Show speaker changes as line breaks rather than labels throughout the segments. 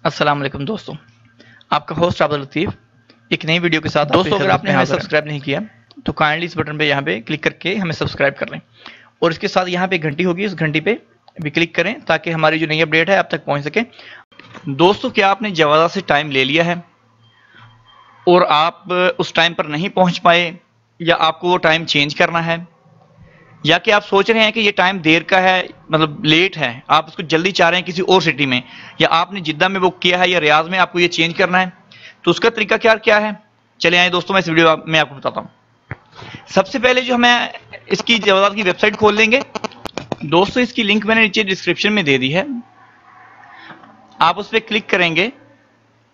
अस्सलाम वालेकुम दोस्तों, आपका होस्ट अब्दुल लतीफ़ एक नई वीडियो के साथ। दोस्तों, अगर आपने हमें सब्सक्राइब नहीं किया तो काइंडली इस बटन पे यहाँ पे क्लिक करके हमें सब्सक्राइब कर लें और इसके साथ यहाँ पे घंटी होगी, इस घंटी पे भी क्लिक करें ताकि हमारी जो नई अपडेट है आप तक पहुँच सके। दोस्तों, क्या आपने ज़्यादा से टाइम ले लिया है और आप उस टाइम पर नहीं पहुँच पाए, या आपको वो टाइम चेंज करना है, या कि आप सोच रहे हैं कि ये टाइम देर का है, मतलब लेट है, आप उसको जल्दी चाह रहे हैं किसी और सिटी में, या आपने जिद्दा में बुक किया है या रियाज में, आपको ये चेंज करना है, तो उसका तरीका क्या क्या है, चले आए दोस्तों मैं इस वीडियो में आपको बताता हूँ। सबसे पहले जो हमें इसकी जवाब की वेबसाइट खोल लेंगे। दोस्तों, इसकी लिंक मैंने नीचे डिस्क्रिप्शन में दे दी है, आप उस पर क्लिक करेंगे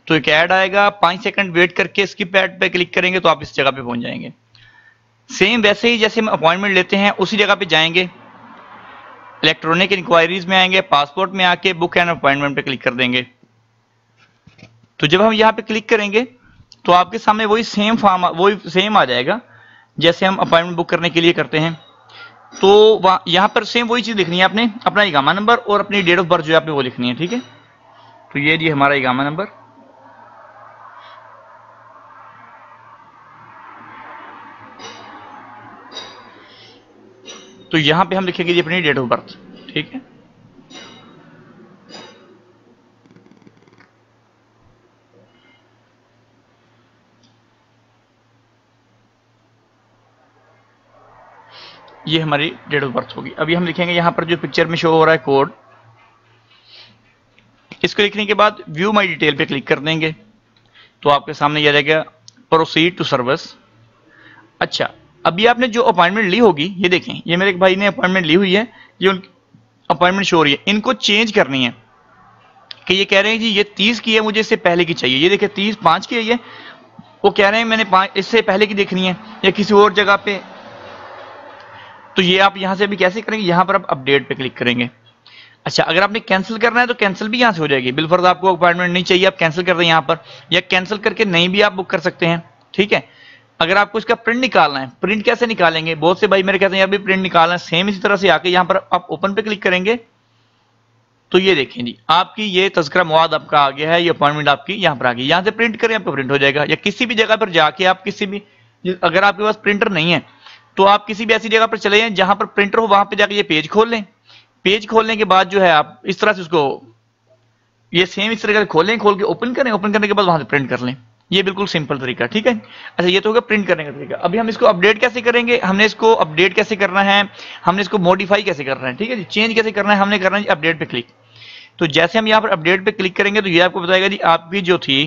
तो एक ऐड आएगा, 5 सेकंड वेट करके स्किप ऐड पे क्लिक करेंगे तो आप इस जगह पे पहुंच जाएंगे। सेम वैसे ही जैसे हम अपॉइंटमेंट लेते हैं उसी जगह पे जाएंगे, इलेक्ट्रॉनिक इंक्वायरीज में आएंगे, पासपोर्ट में आके बुक एंड अपॉइंटमेंट पे क्लिक कर देंगे। तो जब हम यहाँ पे क्लिक करेंगे तो आपके सामने वही सेम फॉर्म, वही सेम आ जाएगा जैसे हम अपॉइंटमेंट बुक करने के लिए करते हैं। तो यहाँ पर सेम वही चीज लिखनी है, आपने अपना इकामा नंबर और अपनी डेट ऑफ बर्थ जो है आपने वो लिखनी है, ठीक है। तो ये जी हमारा इकामा नंबर, तो यहां पे हम लिखेंगे जी अपनी डेट ऑफ बर्थ, ठीक है। ये हमारी डेट ऑफ बर्थ होगी। अभी हम लिखेंगे यहां पर जो पिक्चर में शो हो रहा है कोड, इसको लिखने के बाद व्यू माई डिटेल पे क्लिक कर देंगे तो आपके सामने ये आ जाएगा प्रोसीड टू सर्विस। अच्छा, अभी आपने जो अपॉइंटमेंट ली होगी, ये देखें, ये मेरे एक भाई ने अपॉइंटमेंट ली हुई है, ये उनकी अपॉइंटमेंट शो हो रही है, इनको चेंज करनी है कि ये कह रहे हैं जी ये 30 की है, मुझे इससे पहले की चाहिए। ये देखिए 30/5 की है, ये वो कह रहे हैं मैंने 5 इससे पहले की देखनी है या किसी और जगह पे। तो ये आप यहां से अभी कैसे करेंगे, यहां पर आप अपडेट पे क्लिक करेंगे। अच्छा, अगर आपने कैंसिल करना है तो कैंसिल भी यहां से हो जाएगी। बिलफर्ज आपको अपॉइंटमेंट नहीं चाहिए, आप कैंसिल कर दें यहां पर, या कैंसिल करके नहीं भी आप बुक कर सकते हैं, ठीक है। अगर आपको इसका प्रिंट निकालना है, प्रिंट कैसे निकालेंगे, बहुत से भाई मेरे कहते हैं यार भी प्रिंट निकालना है, सेम इसी तरह से आके यहां पर आप ओपन पे क्लिक करेंगे तो ये देखें जी आपकी ये तज़किरा मवाद आपका आ गया है, ये अपॉइंटमेंट आपकी यहाँ पर आ गई। यहाँ से प्रिंट करें आपको प्रिंट हो जाएगा, या किसी भी जगह पर जाके आप किसी भी, अगर आपके पास प्रिंटर नहीं है तो आप किसी भी ऐसी जगह पर चले जाएं जहां पर प्रिंटर हो, वहां पे जाके ये पेज खोल लें। पेज खोलने के बाद जो है आप इस तरह से उसको ये सेम इस तरह से खोलें, खोल के ओपन करें, ओपन करने के बाद वहां से प्रिंट कर लें। ये बिल्कुल सिंपल तरीका, ठीक है। अच्छा, ये तो होगा प्रिंट करने का तरीका। अभी हम इसको अपडेट कैसे करेंगे, हमने इसको अपडेट कैसे करना है, हमने इसको मॉडिफाई कैसे करना है, ठीक है जी, चेंज कैसे करना है, हमने करना है अपडेट पे क्लिक। तो जैसे हम यहाँ पर अपडेट पे क्लिक करेंगे तो ये आपको बताएगा जी आपकी जो थी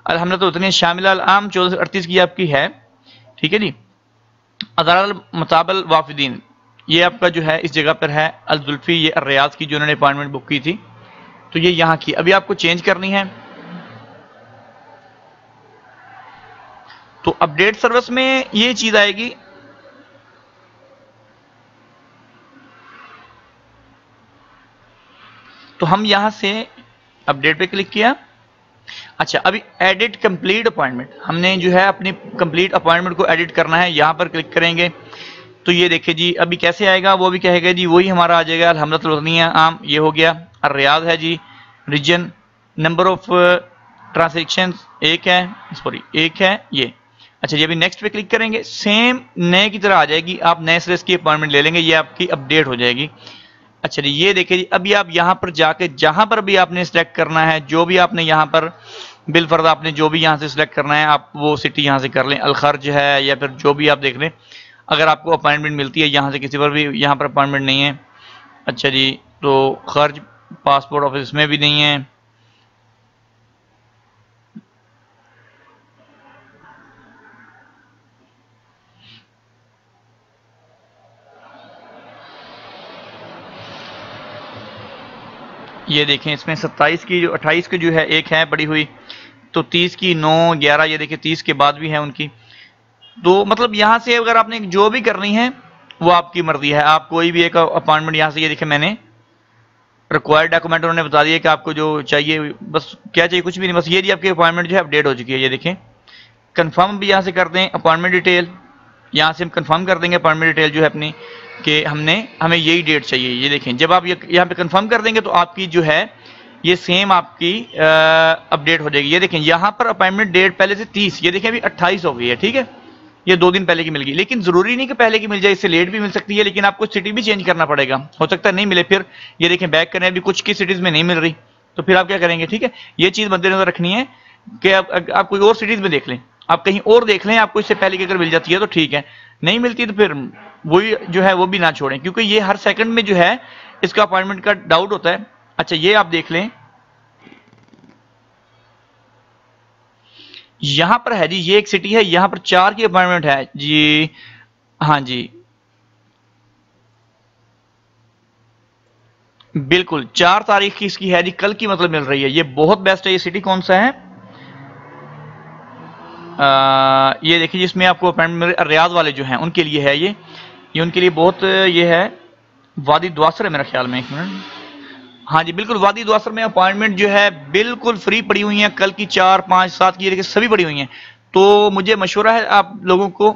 हमने तो उतनी शामिल आम 1438 की आपकी है, ठीक है जी। अदाल मुताबल वाफिदीन, ये आपका जो है इस जगह पर है, अल-जुल्फी ये रियाज की जो उन्होंने अपॉइंटमेंट बुक की थी, तो ये यहाँ की अभी आपको चेंज करनी है। तो अपडेट सर्विस में ये चीज आएगी, तो हम यहां से अपडेट पे क्लिक किया। अच्छा, अभी एडिट कंप्लीट अपॉइंटमेंट, हमने जो है अपनी कंप्लीट अपॉइंटमेंट को एडिट करना है, यहां पर क्लिक करेंगे तो ये देखिए जी अभी कैसे आएगा, वो भी कहेगा जी वही हमारा आ जाएगा, अल्हम्दुलिल्लाह आम ये हो गया, और रियाज है जी, रीजन, नंबर ऑफ ट्रांजेक्शन एक है, सॉरी एक है ये। अच्छा जी, अभी नेक्स्ट पे क्लिक करेंगे, सेम नए की तरह आ जाएगी, आप नए सिरे की अपॉइंटमेंट ले लेंगे, ये आपकी अपडेट हो जाएगी। अच्छा जी, ये देखिए जी अभी आप यहां पर जाके जहां पर भी आपने सिलेक्ट करना है, जो भी आपने यहां पर बिलफर्ज आपने जो भी यहां से सिलेक्ट करना है, आप वो सिटी यहां से कर लें, अलखर्ज है या फिर जो भी आप देख लें। अगर आपको अपॉइंटमेंट मिलती है यहां से, किसी पर भी यहां पर अपॉइंटमेंट नहीं है, अच्छा जी, तो खर्च पासपोर्ट ऑफिस में भी नहीं है, ये देखें इसमें 27 की जो 28 की जो है एक है पड़ी हुई, तो 30 की 9 11, ये देखिए 30 के बाद भी है उनकी। तो मतलब यहां से अगर आपने जो भी करनी है वो आपकी मर्जी है, आप कोई भी एक अपॉइंटमेंट यहां से, ये देखिए मैंने रिक्वायर्ड डॉक्यूमेंट उन्होंने बता दिया कि आपको जो चाहिए, बस क्या चाहिए कुछ भी नहीं, बस ये जी आपकी अपॉइंटमेंट जो है अपडेट हो चुकी है। ये देखें कंफर्म भी यहां से कर दें अपॉइंटमेंट डिटेल, यहां से हम कंफर्म कर देंगे अपॉइंटमेंट डिटेल जो है अपनी, कि हमें यही डेट चाहिए। ये देखें जब आप यहाँ पे कंफर्म कर देंगे तो आपकी जो है ये सेम आपकी अपडेट हो जाएगी। ये देखें यहाँ पर अपॉइंटमेंट डेट पहले से 30, ये देखें अभी 28 हो गई है, ठीक है, ये 2 दिन पहले की मिल गई। लेकिन जरूरी नहीं कि पहले की मिल जाए, इससे लेट भी मिल सकती है, लेकिन आपको सिटी भी चेंज करना पड़ेगा, हो सकता है नहीं मिले। फिर ये देखें बैक करें, अभी कुछ की सिटीज में नहीं मिल रही, तो फिर आप क्या करेंगे, ठीक है। ये चीज मद्देनजर रखनी है कि आप कोई और सिटीज में देख लें, आप कहीं और देख लें, आपको इससे पहले की अगर मिल जाती है तो ठीक है, नहीं मिलती तो फिर वही जो है वो भी ना छोड़ें, क्योंकि ये हर सेकंड में जो है इसका अपॉइंटमेंट का डाउट होता है। अच्छा ये आप देख लें, यहां पर है जी, ये एक सिटी है, यहां पर 4 की अपॉइंटमेंट है जी, हाँ जी बिल्कुल 4 तारीख की इसकी है जी, कल की मतलब मिल रही है, ये बहुत बेस्ट है। ये सिटी कौन सा है, ये देखिए जिसमें आपको अपॉइंटमेंट रियाद वाले जो हैं उनके लिए है ये उनके लिए बहुत ये है, वादी द्वासर है मेरा ख्याल में, 1 मिनट, हाँ जी बिल्कुल वादी द्वासर में अपॉइंटमेंट जो है बिल्कुल फ्री पड़ी हुई है, कल की 4, 5, 7 की, देखिए सभी पड़ी हुई हैं। तो मुझे मशवरा है आप लोगों को,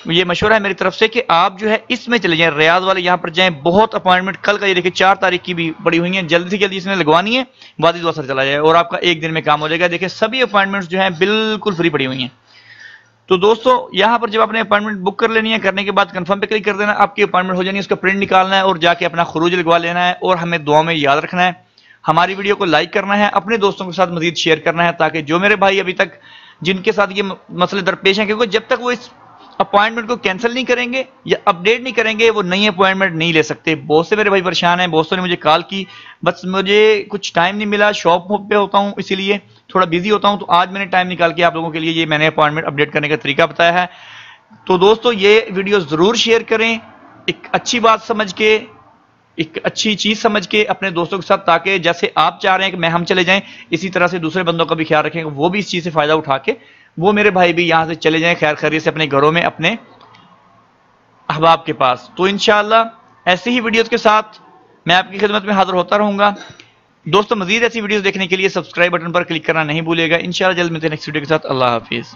ये मशवरा है मेरी तरफ से कि आप जो है इसमें चले जाएं, रियाद वाले यहाँ पर जाएं, बहुत अपॉइंटमेंट कल का ये देखिए 4 तारीख की भी पड़ी हुई है, जल्दी से जल्दी इसने लगवानी है, वादी द्वासर चला जाए और आपका 1 दिन में काम हो जाएगा। देखिए सभी अपॉइंटमेंट्स जो है बिल्कुल फ्री पड़ी हुई हैं। तो दोस्तों यहाँ पर जब आपने अपॉइंटमेंट बुक कर लेनी है, करने के बाद कंफर्म पे क्लिक कर देना, आपकी अपॉइंटमेंट हो जानी है, उसका प्रिंट निकालना है और जाके अपना खरूज लगवा लेना है, और हमें दुआ में याद रखना है, हमारी वीडियो को लाइक करना है, अपने दोस्तों के साथ मजीद शेयर करना है, ताकि जो मेरे भाई अभी तक जिनके साथ ये मसले दरपेश हैं, क्योंकि जब तक वो इस अपॉइंटमेंट को कैंसिल नहीं करेंगे या अपडेट नहीं करेंगे वो नई अपॉइंटमेंट नहीं ले सकते। बहुत से मेरे भाई परेशान हैं, दोस्तों ने मुझे कॉल की, बस मुझे कुछ टाइम नहीं मिला, शॉप पे होता हूं इसीलिए थोड़ा बिजी होता हूं, तो आज मैंने टाइम निकाल के आप लोगों के लिए ये मैंने अपॉइंटमेंट अपडेट करने का तरीका बताया है। तो दोस्तों ये वीडियो जरूर शेयर करें, एक अच्छी बात समझ के, एक अच्छी चीज समझ के अपने दोस्तों के साथ, ताकि जैसे आप चाह रहे हैं कि मैं हम चले जाएं, इसी तरह से दूसरे बंदों का भी ख्याल रखें, वो भी इस चीज से फायदा उठा के वो मेरे भाई भी यहां से चले जाएं खैर खैरियत से अपने घरों में, अपने अहबाब के पास। तो इंशाअल्लाह ऐसी ही वीडियोस के साथ मैं आपकी खिदमत में हाजिर होता रहूंगा। दोस्तों मजीद ऐसी वीडियोस देखने के लिए सब्सक्राइब बटन पर क्लिक करना नहीं भूलिएगा। इंशाअल्लाह जल्द मिलते हैं नेक्स्ट वीडियो के साथ। अल्लाह हाफिज।